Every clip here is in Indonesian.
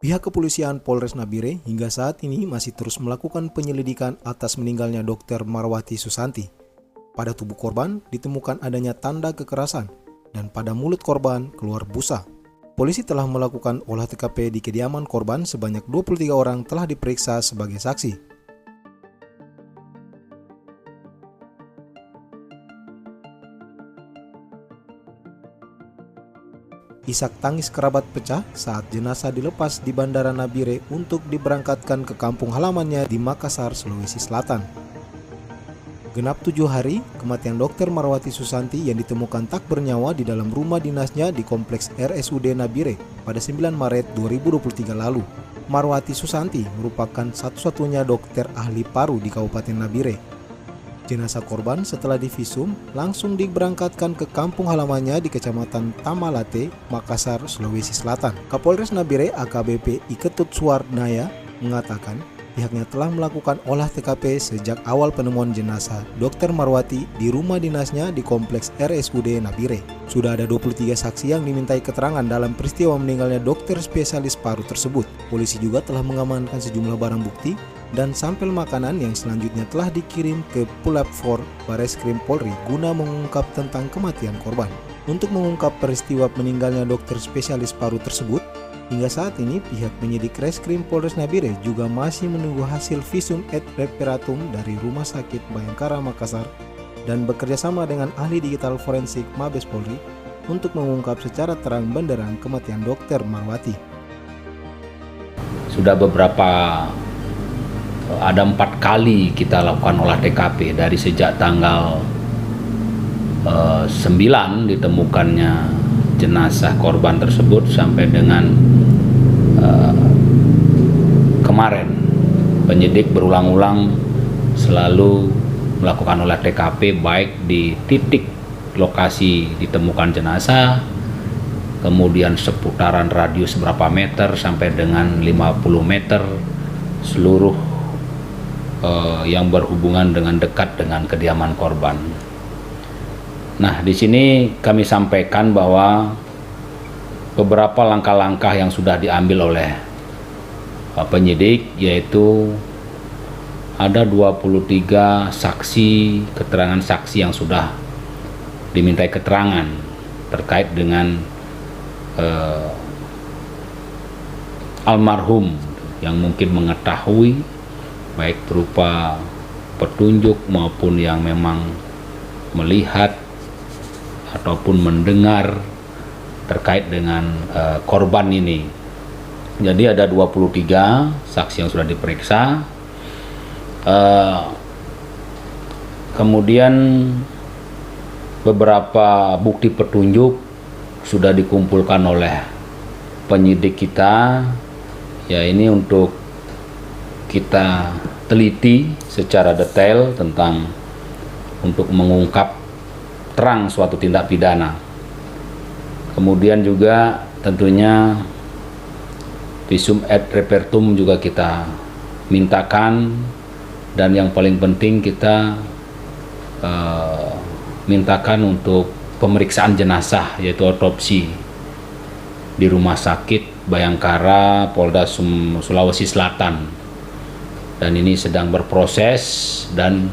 Pihak kepolisian Polres Nabire hingga saat ini masih terus melakukan penyelidikan atas meninggalnya Dr. Marwati Susanti. Pada tubuh korban ditemukan adanya tanda kekerasan dan pada mulut korban keluar busa. Polisi telah melakukan olah TKP di kediaman korban sebanyak 23 orang telah diperiksa sebagai saksi. Isak tangis kerabat pecah saat jenazah dilepas di Bandara Nabire untuk diberangkatkan ke kampung halamannya di Makassar, Sulawesi Selatan. Genap 7 hari, kematian Dr. Marwati Susanti yang ditemukan tak bernyawa di dalam rumah dinasnya di Kompleks RSUD Nabire pada 9 Maret 2023 lalu. Marwati Susanti merupakan satu-satunya dokter ahli paru di Kabupaten Nabire. Jenazah korban setelah divisum langsung diberangkatkan ke kampung halamannya di Kecamatan Tamalate, Makassar, Sulawesi Selatan. Kapolres Nabire AKBP Iketut Suwardnaya mengatakan pihaknya telah melakukan olah TKP sejak awal penemuan jenazah Dr. Marwati di rumah dinasnya di Kompleks RSUD Nabire. Sudah ada 23 saksi yang dimintai keterangan dalam peristiwa meninggalnya dokter spesialis paru tersebut. Polisi juga telah mengamankan sejumlah barang bukti dan sampel makanan yang selanjutnya telah dikirim ke Puslap 4 Bareskrim Polri guna mengungkap tentang kematian korban. Untuk mengungkap peristiwa meninggalnya dokter spesialis paru tersebut, hingga saat ini pihak penyidik Reskrim Polres Nabire juga masih menunggu hasil visum et reparatum dari Rumah Sakit Bayangkara Makassar dan bekerjasama dengan ahli digital forensik Mabes Polri untuk mengungkap secara terang benderang kematian Dr. Marwati. Sudah ada 4 kali kita lakukan olah TKP dari sejak tanggal 9 ditemukannya jenazah korban tersebut sampai dengan kemarin. Penyidik berulang-ulang selalu melakukan olah TKP baik di titik lokasi ditemukan jenazah, kemudian seputaran radius berapa meter sampai dengan 50 meter seluruh yang berhubungan dengan dekat dengan kediaman korban. Nah, di sini kami sampaikan bahwa beberapa langkah-langkah yang sudah diambil oleh penyidik, yaitu ada 23 saksi, keterangan saksi yang sudah dimintai keterangan terkait dengan almarhum yang mungkin mengetahui baik berupa petunjuk maupun yang memang melihat ataupun mendengar terkait dengan korban ini. Jadi ada 23 saksi yang sudah diperiksa. Kemudian beberapa bukti petunjuk sudah dikumpulkan oleh penyidik kita. Ya, ini untuk kita teliti secara detail tentang untuk mengungkap terang suatu tindak pidana. Kemudian juga tentunya visum et reparatum juga kita mintakan, dan yang paling penting kita mintakan untuk pemeriksaan jenazah yaitu otopsi di Rumah Sakit Bayangkara Polda Sulawesi Selatan. Dan ini sedang berproses dan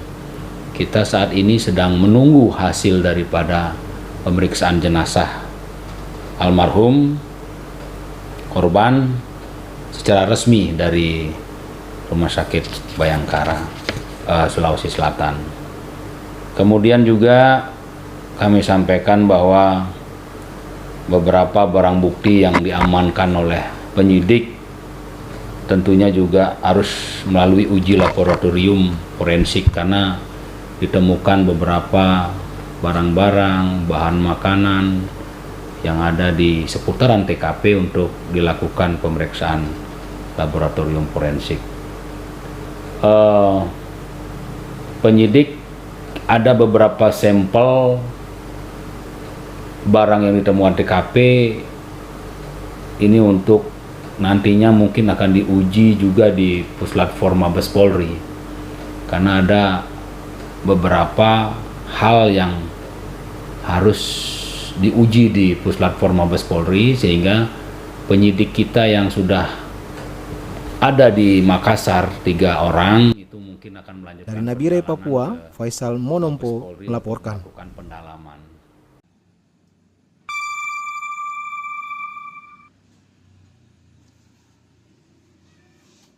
kita saat ini sedang menunggu hasil daripada pemeriksaan jenazah almarhum korban secara resmi dari Rumah Sakit Bayangkara Sulawesi Selatan. Kemudian juga kami sampaikan bahwa beberapa barang bukti yang diamankan oleh penyidik tentunya juga harus melalui uji laboratorium forensik karena ditemukan beberapa barang-barang, bahan makanan yang ada di seputaran TKP untuk dilakukan pemeriksaan laboratorium forensik. Penyidik ada beberapa sampel barang yang ditemukan TKP ini untuk nantinya mungkin akan diuji juga di Puslap 4 Mabes Polri, karena ada beberapa hal yang harus diuji di Puslap 4 Mabes Polri, sehingga penyidik kita yang sudah ada di Makassar 3 orang itu mungkin akan melanjutkan Dari Nabire, perjalanan Papua, ke Faisal Mabes Monompo Polri untuk melaporkan. melakukan pendalaman.